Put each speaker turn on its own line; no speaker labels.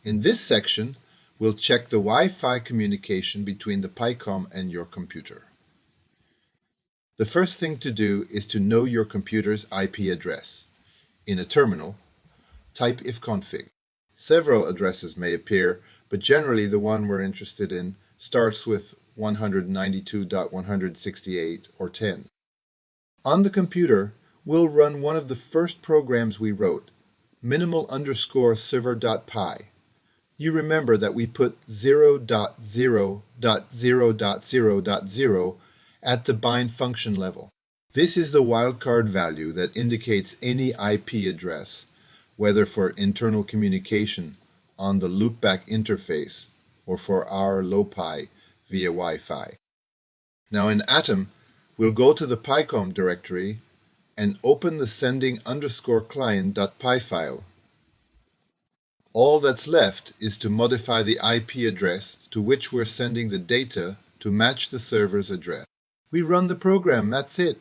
In this section, we'll check the Wi-Fi communication between the Pycom and your computer. The first thing to do is to know your computer's IP address. In a terminal, type ifconfig. Several addresses may appear, but generally the one we're interested in starts with 192.168 or 10. On the computer, we'll run one of the first programs we wrote, minimal_server.py. You remember that we put 0.0.0.0.0 at the bind function level. This is the wildcard value that indicates any IP address, whether for internal communication on the loopback interface or for our LoPy via Wi-Fi. Now in Atom, we'll go to the Pycom directory and open the sending_client.py file. All that's left is to modify the IP address to which we're sending the data to match the server's address. We run the program, that's it.